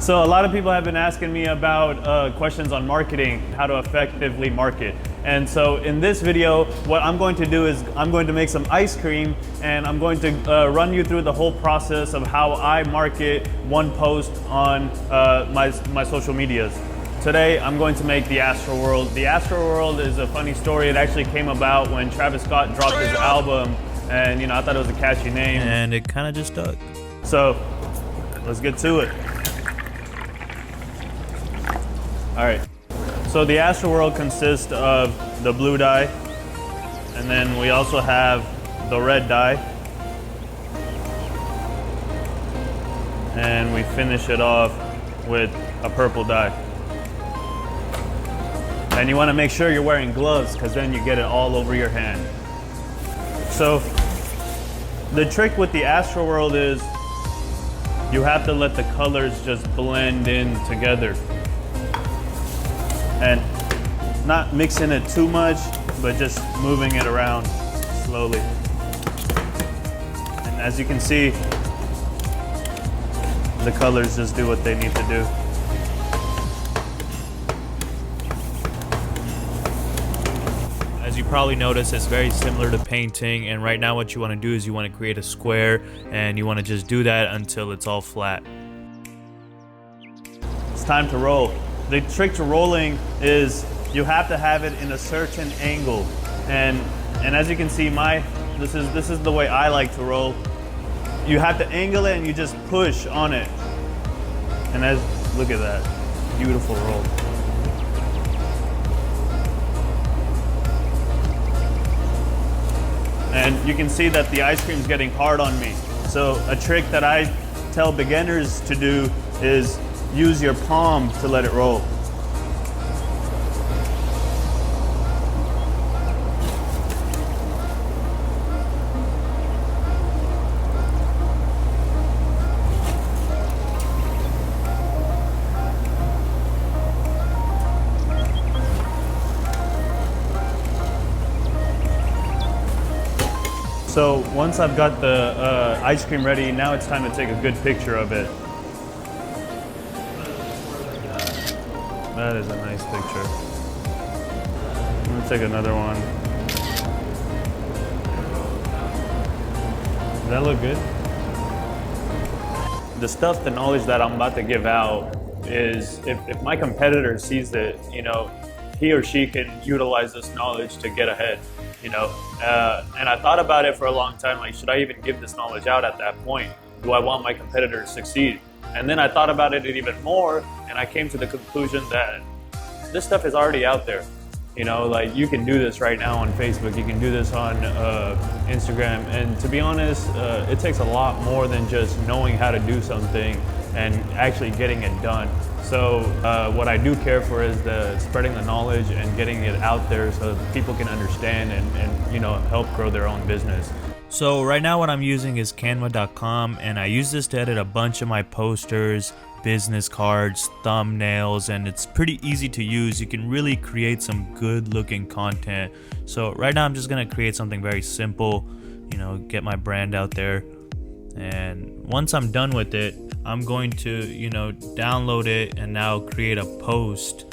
So a lot of people have been asking me about questions on marketing, how to effectively market. And so in this video, what I'm going to do is I'm going to make some ice cream and I'm going to run you through the whole process of how I market one post on my social medias. Today, I'm going to make the Astro World. The Astro World is a funny story. It actually came about when Travis Scott dropped his album, and I thought it was a catchy name. And it kind of just stuck. So, let's get to it. All right, so the Astro World consists of the blue dye, and then we also have the red dye, and we finish it off with a purple dye. And you want to make sure you're wearing gloves because then you get it all over your hand. So the trick with the Astro World is you have to let the colors just blend in together. And not mixing it too much, but just moving it around slowly. And as you can see, the colors just do what they need to do. As you probably noticed, it's very similar to painting, and right now what you want to do is you want to create a square, and you want to just do that until it's all flat. It's time to roll. The trick to rolling is you have to have it in a certain angle, and as you can see, this is the way I like to roll. You have to angle it and you just push on it, and look at that beautiful roll. And you can see that the ice cream is getting hard on me. So a trick that I tell beginners to do is use your palm to let it roll. So once I've got the ice cream ready, now it's time to take a good picture of it. That is a nice picture. I'm gonna take another one. Does that look good? The stuff, the knowledge that I'm about to give out is, if my competitor sees it, he or she can utilize this knowledge to get ahead. And I thought about it for a long time, like, should I even give this knowledge out at that point? Do I want my competitor to succeed? And then I thought about it even more, and I came to the conclusion that this stuff is already out there. Like, you can do this right now on Facebook, you can do this on Instagram, and to be honest, it takes a lot more than just knowing how to do something and actually getting it done. So what I do care for is spreading the knowledge and getting it out there so people can understand and help grow their own business. So right now what I'm using is Canva.com, and I use this to edit a bunch of my posters, business cards, thumbnails, and it's pretty easy to use. You can really create some good looking content. So right now I'm just gonna create something very simple, get my brand out there. And once I'm done with it, I'm going to download it and now create a post.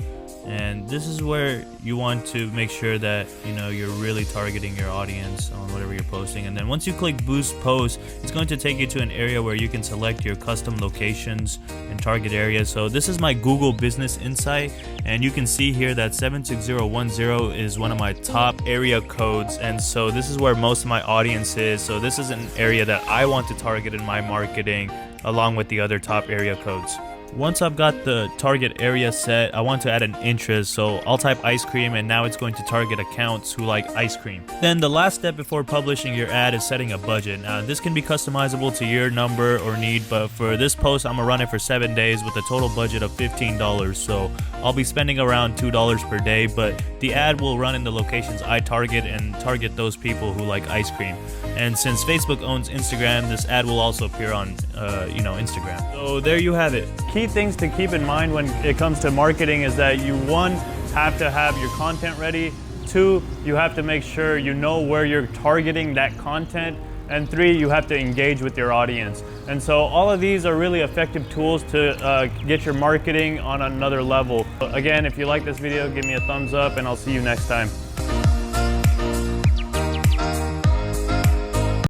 And this is where you want to make sure that you're really targeting your audience on whatever you're posting. And then once you click boost post, it's going to take you to an area where you can select your custom locations and target areas. So this is my Google Business Insight, and you can see here that 76010 is one of my top area codes, and so this is where most of my audience is. So this is an area that I want to target in my marketing along with the other top area codes. Once I've got the target area set, I want to add an interest, so I'll type ice cream, and now it's going to target accounts who like ice cream. Then the last step before publishing your ad is setting a budget. Now this can be customizable to your number or need, but for this post I'm gonna run it for 7 days with a total budget of $15. So I'll be spending around $2 per day, but the ad will run in the locations I target and target those people who like ice cream. And since Facebook owns Instagram, this ad will also appear on Instagram. So there you have it. Key things to keep in mind when it comes to marketing is that you, one, have to have your content ready. Two, you have to make sure you know where you're targeting that content. And 3, you have to engage with your audience. And so all of these are really effective tools to get your marketing on another level. Again, if you like this video, give me a thumbs up and I'll see you next time.